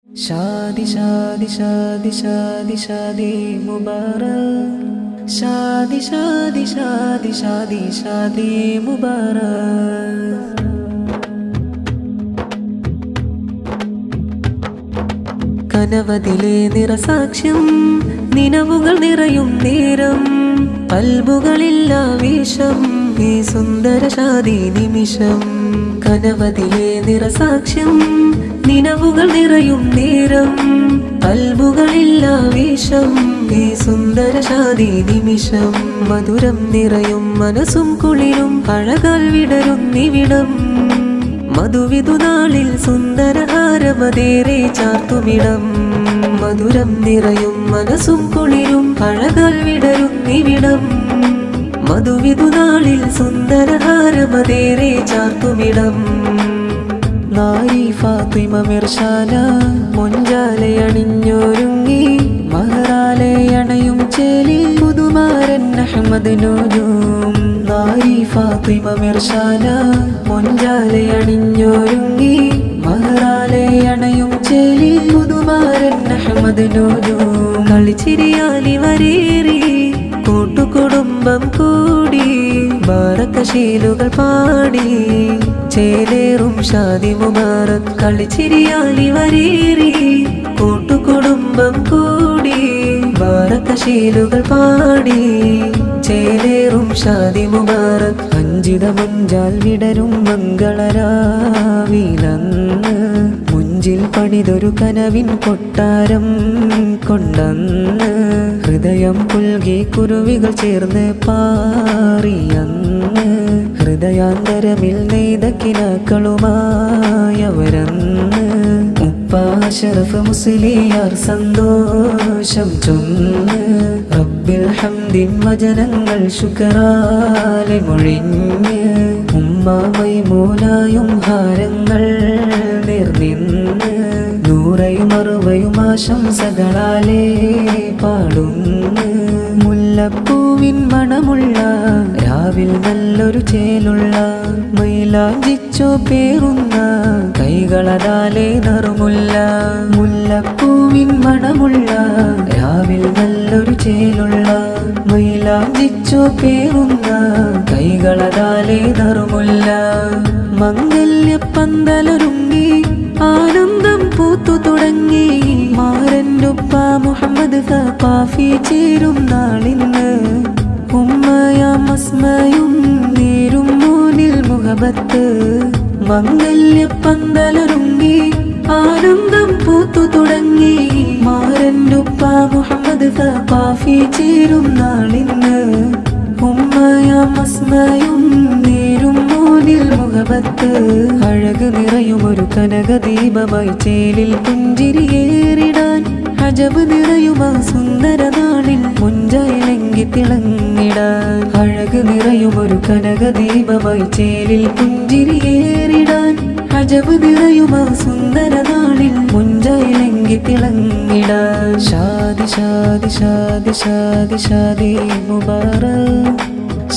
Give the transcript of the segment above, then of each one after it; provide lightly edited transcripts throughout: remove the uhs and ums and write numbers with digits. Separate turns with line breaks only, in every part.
शादी शादी शादी शादी शादी मुबारक, शादी शादी शादी शादी शादी मुबारक। കനവതിലെ നിറസാക്ഷ്യം നിനവുകൾ നിറയും നേരം, പൽബുകളില്ല വീശം ഈ സുന്ദര ശാദി നിമിഷം. കനവതിലെ നിറസാക്ഷ്യം നിനവുകൾ നിറയും നേരം, പൽബുകളില്ല വീശം ഈ സുന്ദര ശാദി നിമിഷം. മധുരം നിറയും മനസ്സും കുളിരും അഴകാൽ വിടരും നിവിടം, മധുവിധുനാളിൽ സുന്ദരഹാരമതേറെ ചാർത്തുമിടം. മധുരം നിറയും മനസ്സും കുളിരും അഴകാൽ വിടരും നിവിടം, മധുവിധുനാളിൽ സുന്ദരഹാരമതേറെ ചാർത്തുമിടം. നാരി ഫാത്തിമ മിർശാന മൊഞ്ചാലയണിഞ്ഞൊരുങ്ങി, മഹറാലെ അണയും ചേലിൽ പുതുമാരൻ അഹ്മദ് നൂജൂം. നാരി ഫാത്തിമ മിർശാന മൊഞ്ചാലയണിഞ്ഞൊരുങ്ങി, മഹറാലെ അണയും ചേലിൽ പുതുമാരൻ അഹ്മദ് നൂജൂം. കളിച്ചിരിയാലി വരേറി കൂട്ടുകുടുംബം കൂടി, ബാറക്കശീലുകൾ പാടി ചേലേറും ഷാദി മുബാറക്. കളിച്ചിരിയാലി വരേറി കൂട്ടുകുടുംബം കൂടി, ബാറക്കശീലുകൾ പാടി ചേലേറും ഷാദി മുബാറക്. അഞ്ചിത മുഞ്ചാൽ വിടരും മംഗളരാവിലന്ന്, മുഞ്ചിൽ പണിതൊരു കനവിൻ കൊട്ടാരം കൊണ്ടന്ന്, ഹൃദയം പുൽകി കുരുവികൾ ചേർന്ന് പാറിയന്ന്, ഹൃദയാന്തരമിൽ നെയ്ത കിനാക്കളുമായവരന്ന്. ഉപ്പാശറഫ് മുസ്ലിയാർ സന്തോഷം ചൊന്ന്, റബ്ബിൽ ഹംദിൻ വചനങ്ങൾ ശുക്റാലെ മൊഴിഞ്ഞ്, ഉമ്മ മൈമൂനായും ഹാരങ്ങൾ നേർനിന്ന്, നൂറയും അറുവയും ആശംസകളാലേ പാടുന്ന്. മുല്ലപ്പൂവിൻ മണമുള്ള രാവിൽ നല്ലൊരു ചേലുള്ള, മൈലാഞ്ചിച്ചോ പേറുന്ന കൈകളതാലേ നറുമുല്ല. മുല്ലപ്പൂവിൻ മണമുള്ള രാവിൽ നല്ലൊരു ചേലുള്ള, മൈലാഞ്ചിച്ചോ പേറുന്ന കൈകളതാലേ നറുമുല്ല. മംഗല്യപ്പന്തലൊരുങ്ങി ആനന്ദം പൂത്തു തുടങ്ങി, മാരൻ്റുപ്പ മുഹമ്മദ് സഖാഫി ചേരും നാളിന്ന്. ഉമ്മയാം അസ്മയും നേരും മോനിൽ മുഹബത്ത്, മംഗല്യപ്പന്തലൊരുങ്ങി ആനന്ദം പൂത്തു തുടങ്ങി, മാരൻ്റുപ്പ മുഹമ്മദ് സഖാഫി ചേരും നാളിന്ന്. ഉമ്മയാം അസ്മയും നേരും മോനിൽ മുഹബത്ത്, അഴക് നിറയും ഒരു കനകദീപമായി ചേലിൽ പുഞ്ചിരിയേറിടാൻ, അജബ് നിറയുമാ സുന്ദര നാളിൽ മുഞ്ചയിലെങ്കി തിളങ്ങിടാൻ. അഴക് നിറയും ഒരു കനകദീപമായി ചേലിൽ പുഞ്ചിരിയേറിടാൻ, അജബ് നിറയുമാ സുന്ദര നാളിൽ മുഞ്ചയിലെങ്കി തിളങ്ങിടാൻ. ഷാദി ഷാദി ഷാദി ഷാദി ഷാദി മുബാറക്,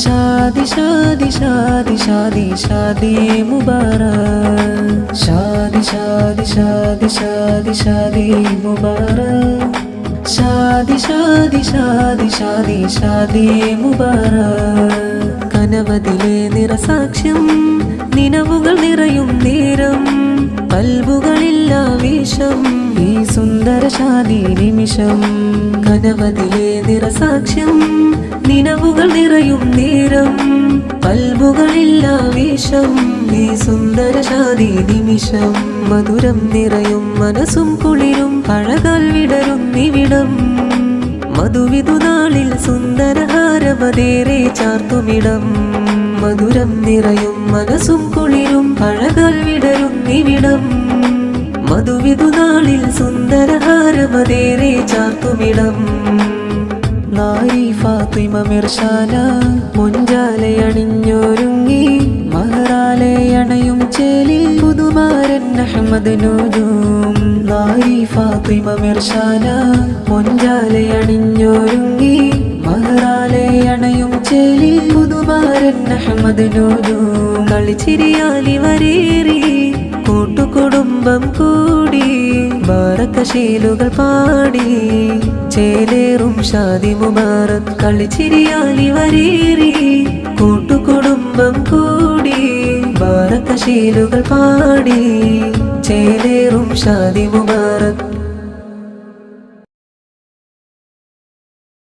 शादी शादी शादी शादी शादी मुबारक, शादी शादी शादी शादी शादी मुबारक, शादी शादी शादी शादी शादी मुबारक. കനവതിലെ നിറസാക്ഷ്യം നിനവുകൾ നിറയും നേരം, പൽബുകളില്ല വീശം ഈ സുന്ദര ശാദി നിമിഷം. കനവതിലെ നിറസാക്ഷ്യം നിനവുകൾ നിറയും നേരം, പൽബുകളില്ല വീശം ഈ സുന്ദര ശാദി നിമിഷം. മധുരം നിറയും മനസ്സും കുളിരും അഴകാൽ വിടരും നിവിടം, മധുവിധുനാളിൽ സുന്ദരഹാരമതേറെ ചാർത്തുമിടം. മധുരം നിറയും മനസ്സും കുളിരും അഴകാൽ വിടരും നിവിടം, മധുവിധുനാളിൽ സുന്ദരഹാരമതേറെ ചാർത്തുമിടം. നാരി ഫാത്തിമ മിർശാന മൊഞ്ചാലയണിഞ്ഞൊരുങ്ങി, മഹറാലെ അണയും ചേലിൽ പുതുമാരൻ അഹ്മദ് നൂജൂം. നാരി ഫാത്തിമ മിർശാന മൊഞ്ചാലയണിഞ്ഞൊരുങ്ങി, മഹറാലെ അണയും ചേലിൽ പുതുമാരൻ അഹ്മദ് നൂജൂം. കളിച്ചിരിയാലി വരേറി കൂട്ടുകുടുംബം കൂടി ബാറക്കശീലുകൾ പാടി ചേലേറും ഷാദി മുബാറക് കളിച്ചിരിയാലി വരേറി കൂട്ടുകുടുംബം കൂടി ബാറക്കശീലുകൾ പാടി ചേലേറും ഷാദി മുബാറക്